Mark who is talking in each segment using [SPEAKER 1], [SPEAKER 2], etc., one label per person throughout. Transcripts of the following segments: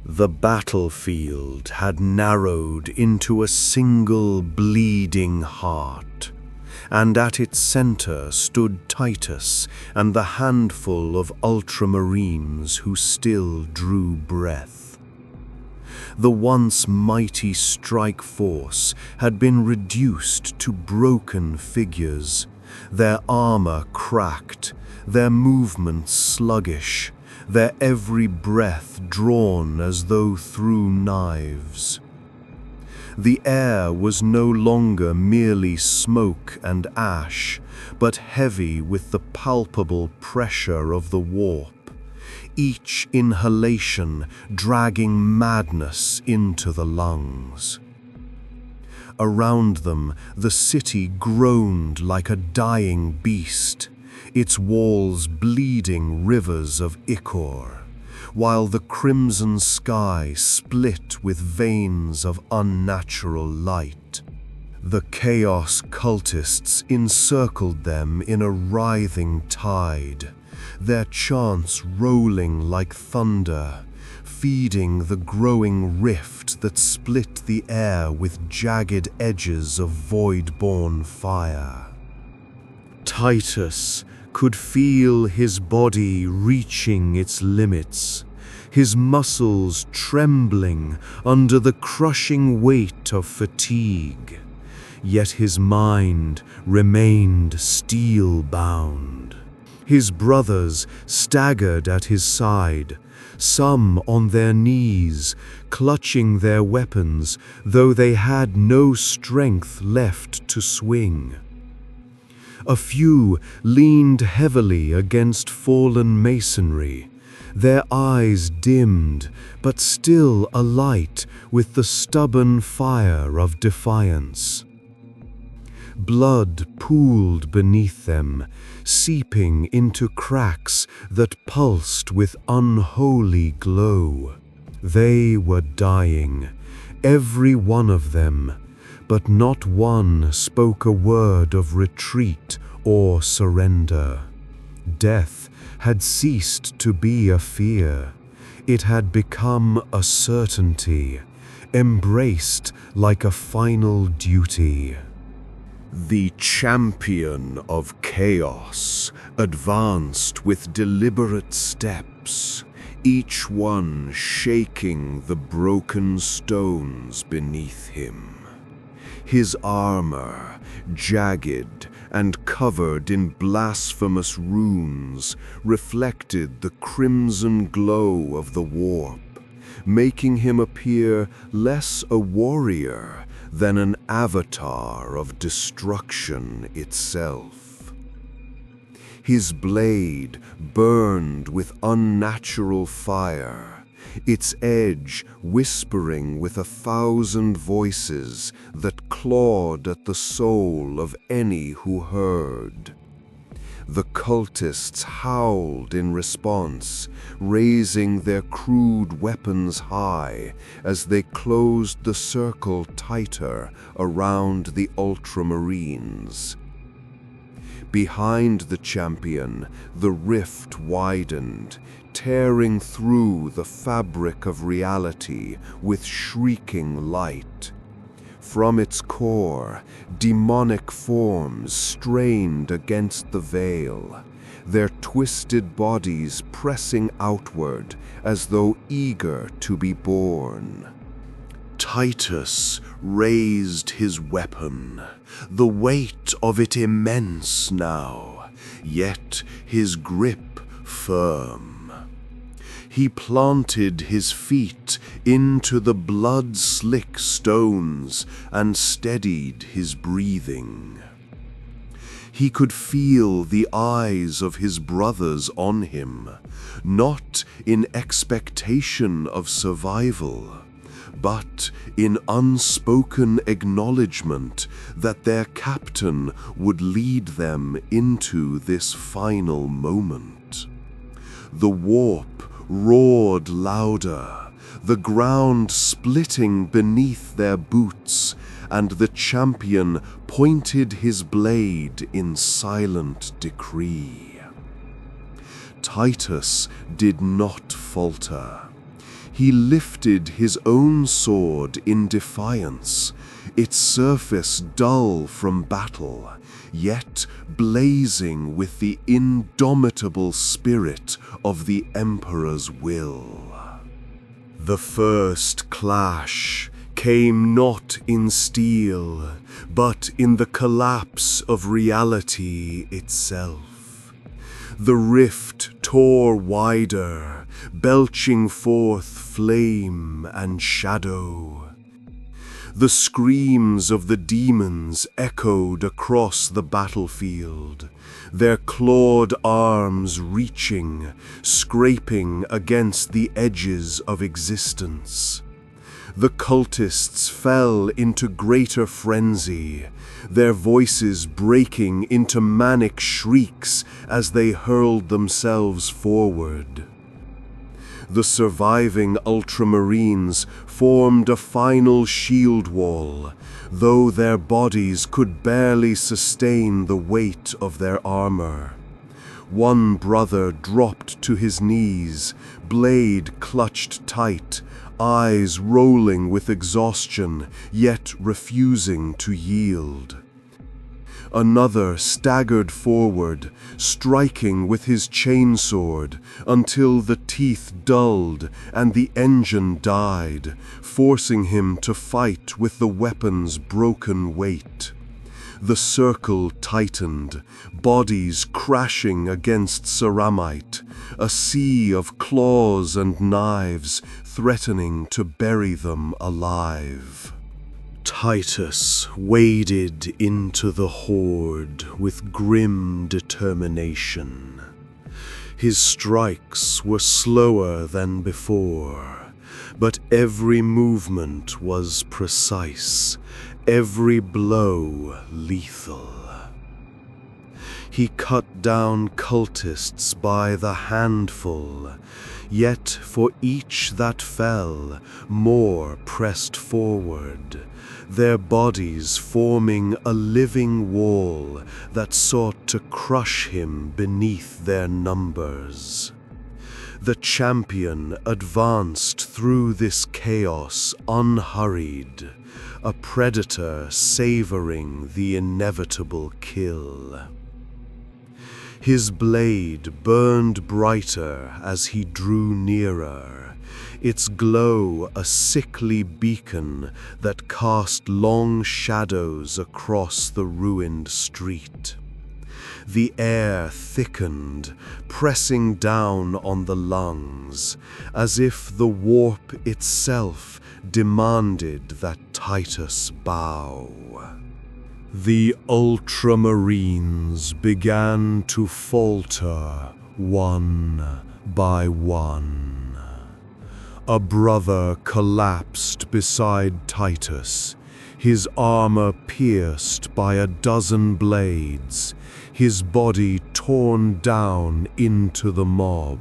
[SPEAKER 1] The battlefield had narrowed into a single bleeding heart, and at its center stood Titus and the handful of Ultramarines who still drew breath. The once mighty strike force had been reduced to broken figures, their armor cracked, their movements sluggish, their every breath drawn as though through knives. The air was no longer merely smoke and ash, but heavy with the palpable pressure of the warp, each inhalation dragging madness into the lungs. Around them, the city groaned like a dying beast, its walls bleeding rivers of ichor, while the crimson sky split with veins of unnatural light. The chaos cultists encircled them in a writhing tide, their chants rolling like thunder, feeding the growing rift that split the air with jagged edges of void-born fire. Titus could feel his body reaching its limits, his muscles trembling under the crushing weight of fatigue, yet his mind remained steel-bound. His brothers staggered at his side, some on their knees, clutching their weapons, though they had no strength left to swing. A few leaned heavily against fallen masonry, their eyes dimmed, but still alight with the stubborn fire of defiance. Blood pooled beneath them, seeping into cracks that pulsed with unholy glow. They were dying, every one of them, but not one spoke a word of retreat or surrender. Death had ceased to be a fear. It had become a certainty, embraced like a final duty. The champion of chaos advanced with deliberate steps, each one shaking the broken stones beneath him. His armor, jagged and covered in blasphemous runes, reflected the crimson glow of the warp, making him appear less a warrior than an avatar of destruction itself. His blade burned with unnatural fire, its edge whispering with 1,000 voices that clawed at the soul of any who heard. The cultists howled in response, raising their crude weapons high as they closed the circle tighter around the Ultramarines. Behind the champion, the rift widened, tearing through the fabric of reality with shrieking light. From its core, demonic forms strained against the veil, their twisted bodies pressing outward as though eager to be born. Titus raised his weapon, the weight of it immense now, yet his grip firm. He planted his feet into the blood-slick stones and steadied his breathing. He could feel the eyes of his brothers on him, not in expectation of survival, but in unspoken acknowledgement that their captain would lead them into this final moment. The warp roared louder, the ground splitting beneath their boots, and the champion pointed his blade in silent decree. Titus did not falter. He lifted his own sword in defiance, its surface dull from battle, yet blazing with the indomitable spirit of the Emperor's will. The first clash came not in steel, but in the collapse of reality itself. The rift tore wider, belching forth flame and shadow. The screams of the demons echoed across the battlefield, their clawed arms reaching, scraping against the edges of existence. The cultists fell into greater frenzy, their voices breaking into manic shrieks as they hurled themselves forward. The surviving Ultramarines formed a final shield wall, though their bodies could barely sustain the weight of their armor. One brother dropped to his knees, blade clutched tight, eyes rolling with exhaustion, yet refusing to yield. Another staggered forward, striking with his chainsword until the teeth dulled and the engine died, forcing him to fight with the weapon's broken weight. The circle tightened, bodies crashing against ceramite, a sea of claws and knives threatening to bury them alive. Titus waded into the horde with grim determination. His strikes were slower than before, but every movement was precise, every blow lethal. He cut down cultists by the handful, yet for each that fell, more pressed forward, their bodies forming a living wall that sought to crush him beneath their numbers. The champion advanced through this chaos unhurried, a predator savoring the inevitable kill. His blade burned brighter as he drew nearer, its glow a sickly beacon that cast long shadows across the ruined street. The air thickened, pressing down on the lungs, as if the warp itself demanded that Titus bow. The Ultramarines began to falter one by one. A brother collapsed beside Titus, his armor pierced by a dozen blades, his body torn down into the mob.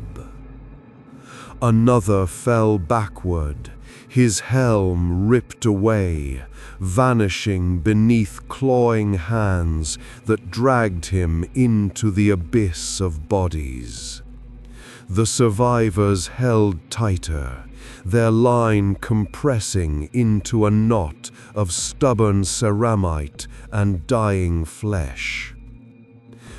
[SPEAKER 1] Another fell backward, his helm ripped away, vanishing beneath clawing hands that dragged him into the abyss of bodies. The survivors held tighter, their line compressing into a knot of stubborn ceramite and dying flesh.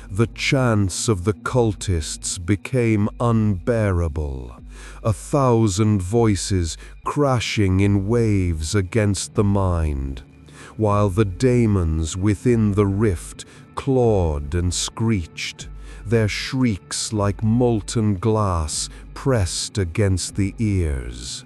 [SPEAKER 1] The chants of the cultists became unbearable, 1,000 voices crashing in waves against the mind, while the daemons within the rift clawed and screeched, their shrieks like molten glass pressed against the ears.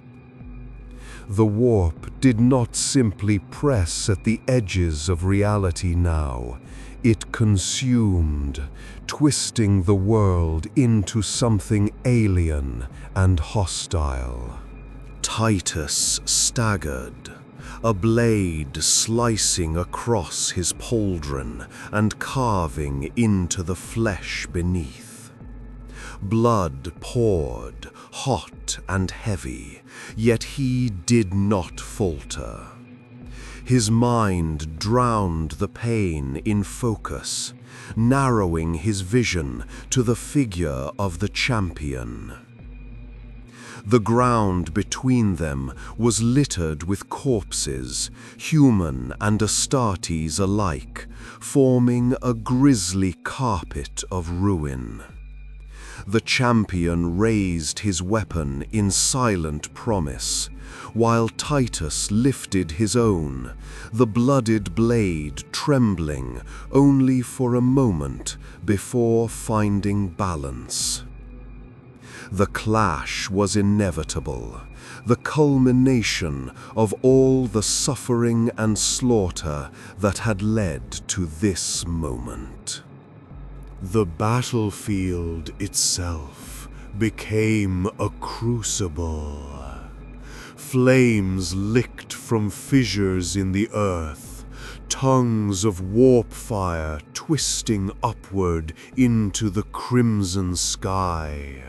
[SPEAKER 1] The warp did not simply press at the edges of reality now. It consumed, twisting the world into something alien and hostile. Titus staggered, a blade slicing across his pauldron and carving into the flesh beneath. Blood poured, hot and heavy, yet he did not falter. His mind drowned the pain in focus, narrowing his vision to the figure of the champion. The ground between them was littered with corpses, human and Astartes alike, forming a grisly carpet of ruin. The champion raised his weapon in silent promise, while Titus lifted his own, the blooded blade trembling only for a moment before finding balance. The clash was inevitable, the culmination of all the suffering and slaughter that had led to this moment. The battlefield itself became a crucible. Flames licked from fissures in the earth, tongues of warp fire twisting upward into the crimson sky.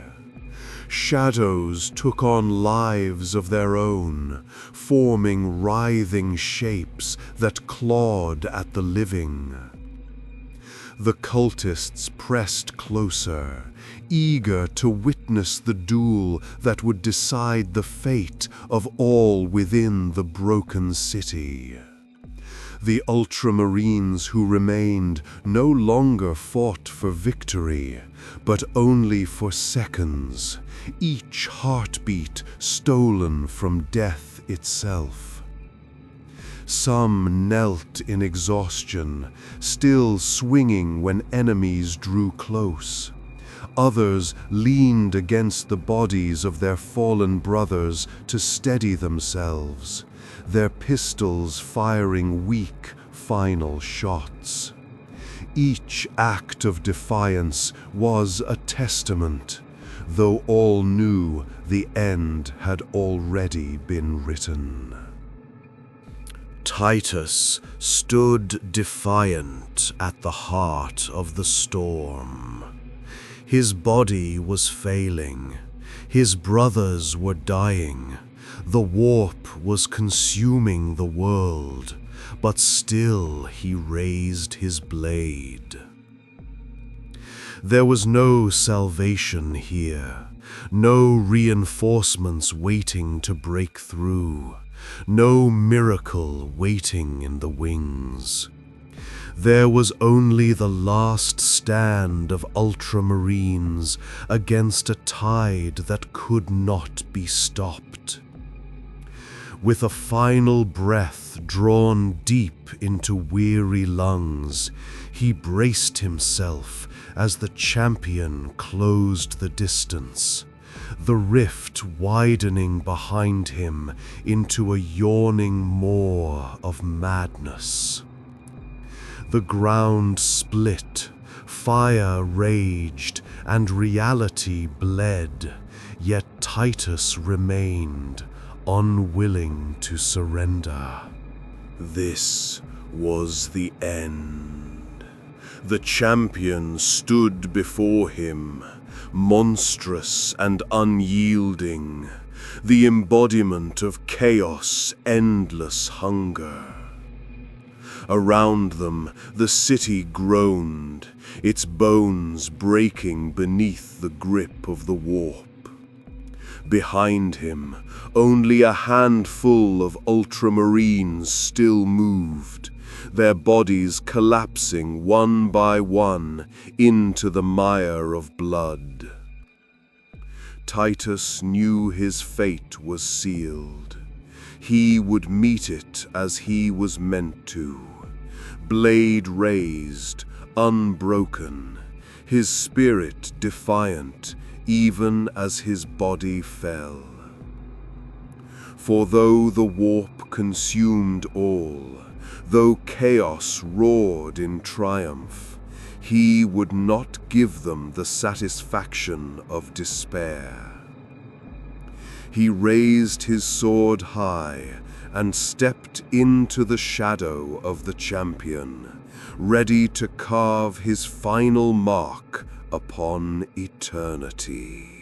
[SPEAKER 1] Shadows took on lives of their own, forming writhing shapes that clawed at the living. The cultists pressed closer, eager to witness the duel that would decide the fate of all within the broken city. The Ultramarines who remained no longer fought for victory, but only for seconds, each heartbeat stolen from death itself. Some knelt in exhaustion, still swinging when enemies drew close. Others leaned against the bodies of their fallen brothers to steady themselves, their pistols firing weak, final shots. Each act of defiance was a testament, though all knew the end had already been written. Titus stood defiant at the heart of the storm. His body was failing, his brothers were dying, the warp was consuming the world, but still he raised his blade. There was no salvation here, no reinforcements waiting to break through. No miracle waiting in the wings. There was only the last stand of Ultramarines against a tide that could not be stopped. With a final breath drawn deep into weary lungs, he braced himself as the champion closed the distance, the rift widening behind him into a yawning maw of madness. The ground split, fire raged, and reality bled, yet Titus remained, unwilling to surrender. This was the end. The champion stood before him, monstrous and unyielding, the embodiment of chaos' endless hunger. Around them, the city groaned, its bones breaking beneath the grip of the warp. Behind him, only a handful of Ultramarines still moved, their bodies collapsing one by one into the mire of blood. Titus knew his fate was sealed. He would meet it as he was meant to, blade raised, unbroken, his spirit defiant even as his body fell. For though the warp consumed all, though chaos roared in triumph, he would not give them the satisfaction of despair. He raised his sword high and stepped into the shadow of the champion, ready to carve his final mark upon eternity.